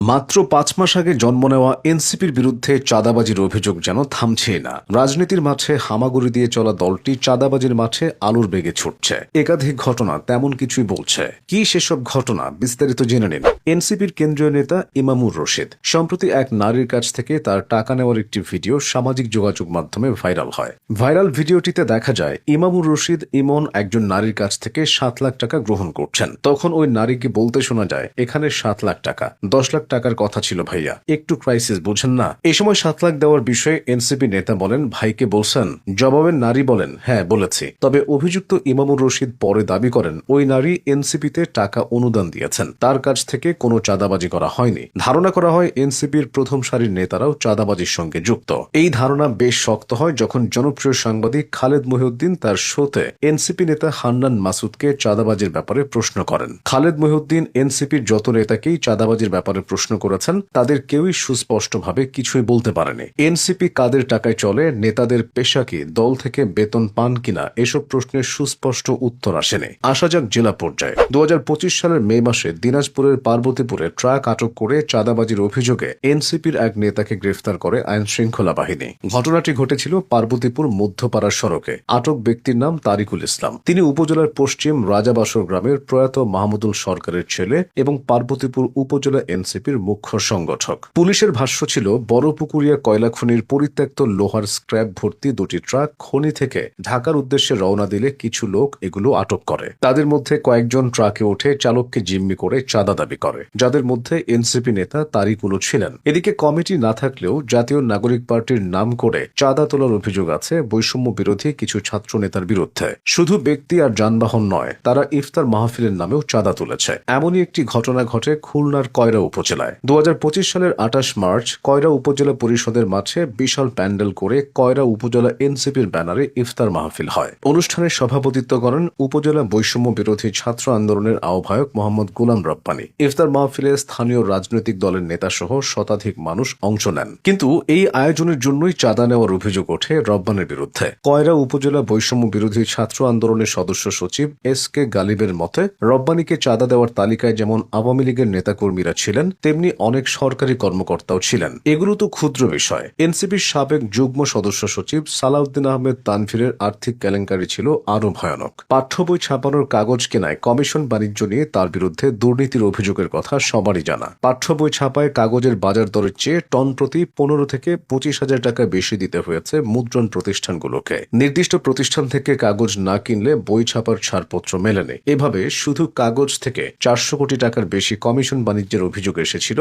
মাত্র ৫ মাস আগে জন্ম নেওয়া এনসিপির বিরুদ্ধে চাঁদাবাজির অভিযোগ যেন থামছেই না। রাজনীতির মাঠে হামাগুড়ি দিয়ে চলা দলটি চাঁদাবাজির মাঠে আলুর বেগে ছুটছে। একাধিক ঘটনা তেমন কিছুই বলছে। কি সেসব ঘটনা বিস্তারিত জেনে নিন। এনসিপির কেন্দ্রীয় নেতা ইমামুর রশিদ সম্প্রতি এক নারীর কাছ থেকে তার টাকা নেওয়ার একটি ভিডিও সামাজিক যোগাযোগ মাধ্যমে ভাইরাল হয়। ভাইরাল ভিডিওটিতে দেখা যায় ইমামুর রশিদ ইমন একজন নারীর কাছ থেকে ৭ লাখ টাকা গ্রহণ করছেন। তখন ওই নারীকে বলতে শোনা যায়, এখানে ৭ লাখ টাকা, ১০ লাখ টাকার কথা ছিল ভাইয়া, একটু ক্রাইসিস বুঝেন না। এই সময় ৭ লাখ দেওয়ার বিষয়ে এনসিপি নেতা বলেন, ভাইকে বলছেন? জবাবে নারী বলেন, হ্যাঁ বলেছি। তবে অভিযুক্ত ইমামুর রশিদ পরে দাবি করেন ওই নারী এনসিপিতে টাকা অনুদান দিয়েছেন, তার কাছ থেকে কোনো চাঁদাবাজি করা হয়নি। ধারণা করা হয় এনসিপির প্রথম সারির নেতারাও চাঁদাবাজির সঙ্গে যুক্ত। এই ধারণা বেশ শক্ত হয় যখন জনপ্রিয় সাংবাদিক খালেদ মহিউদ্দিন তার শোতে এনসিপি নেতা হান্নান মাসুদকে চাঁদাবাজির ব্যাপারে প্রশ্ন করেন। খালেদ মহিউদ্দিন এনসিপির যত নেতাকেই চাঁদাবাজির ব্যাপারে প্রশ্ন করেছেন, তাদের কেউই সুস্পষ্টভাবে কিছুই বলতে পারেনি। এনসিপি কাদের টাকায় চলে, নেতাদের পেশা কি, দল থেকে বেতন পান কিনা, এসব প্রশ্নের সুস্পষ্ট উত্তর আসেনি। আসা যাক জেলা পর্যায়ে। ২০২৫ সালের মে মাসে দিনাজপুরের পার্বতীপুরে ট্রাক আটক করে চাঁদাবাজির অভিযোগে এনসিপির এক নেতাকে গ্রেফতার করে আইন শৃঙ্খলা বাহিনী। ঘটনাটি ঘটেছিল পার্বতীপুর মধ্যপাড়া সড়কে। আটক ব্যক্তির নাম তারিকুল ইসলাম। তিনি উপজেলার পশ্চিম রাজাবাসর গ্রামের প্রয়াত মাহমুদুল সরকারের ছেলে এবং পার্বতীপুর উপজেলা এনসিপির মুখ্য সংগঠক। পুলিশের ভাষ্য ছিল, বড়পুকুরিয়া কয়লা খনির পরিত্যক্ত লোহার স্ক্র্যাপ ভর্তি দুটি ট্রাক খনি থেকে ঢাকার উদ্দেশ্যে রওনা দিলে কিছু লোক এগুলো আটক করে। তাদের মধ্যে কয়েকজন ট্রাকে উঠে চালককে জিম্মি করে চাঁদা দাবি করে, যাদের মধ্যে এনসিপি নেতা তারিকুলও ছিলেন। এদিকে কমিটি না থাকলেও জাতীয় নাগরিক পার্টির নাম করে চাঁদা তোলার অভিযোগ আছে বৈষম্য বিরোধী কিছু ছাত্র নেতার বিরুদ্ধে। শুধু ব্যক্তি আর যানবাহন নয়, তারা ইফতার মাহফিলের নামেও চাঁদা তুলেছে। এমনই একটি ঘটনা ঘটে খুলনার কয়রা উপজেলায়। ২০২৫ সালের ২৮ মার্চ কয়রা উপজেলা পরিষদের মাঠে বিশাল প্যান্ডেল করে কয়রা উপজেলা এনসিপির ব্যানারে ইফতার মাহফিল হয়। অনুষ্ঠানে সভাপতিত্ব করেন উপজেলা বৈষম্য বিরোধী ছাত্র আন্দোলনের আহ্বায়ক মোহাম্মদ গোলাম রব্বানী। ইফতার মাহফিলে স্থানীয় রাজনৈতিক দলের নেতা সহ শতাধিক মানুষ অংশ নেন। কিন্তু এই আয়োজনের জন্যই চাঁদা নেওয়ার অভিযোগ ওঠে রব্বানীর বিরুদ্ধে। কয়রা উপজেলা বৈষম্য বিরোধী ছাত্র আন্দোলনের সদস্য সচিব এস.কে গালিবের মতে, রব্বানীকে চাঁদা দেওয়ার তালিকায় যেমন আওয়ামী লীগের নেতাকর্মীরা ছিলেন, তেমনি অনেক সরকারি কর্মকর্তাও ছিলেন। এগুলো তো ক্ষুদ্র বিষয়। এনসিপির সাবেক যুগ্ম সদস্য সচিব সালাউদ্দিন আহমেদ তানভীরের আর্থিক কেলেঙ্কারি ছিল আরও ভয়ানক। পাঠ্য বই ছাপানোর কাগজ কেনায় কমিশন বাণিজ্য নিয়ে তার বিরুদ্ধে দুর্নীতির অভিযোগের কথা সবারই জানা। পাঠ্য বই ছাপায় কাগজের বাজার দরের চেয়ে টন প্রতি ১৫ থেকে ২৫ হাজার টাকা বেশি দিতে হয়েছে মুদ্রণ প্রতিষ্ঠানগুলোকে। নির্দিষ্ট প্রতিষ্ঠান থেকে কাগজ না কিনলে বই ছাপার ছাড়পত্র মেলেনি। এভাবে শুধু কাগজ থেকে ৪০০ কোটি টাকার বেশি কমিশন বাণিজ্যের অভিযোগ এসেছিল।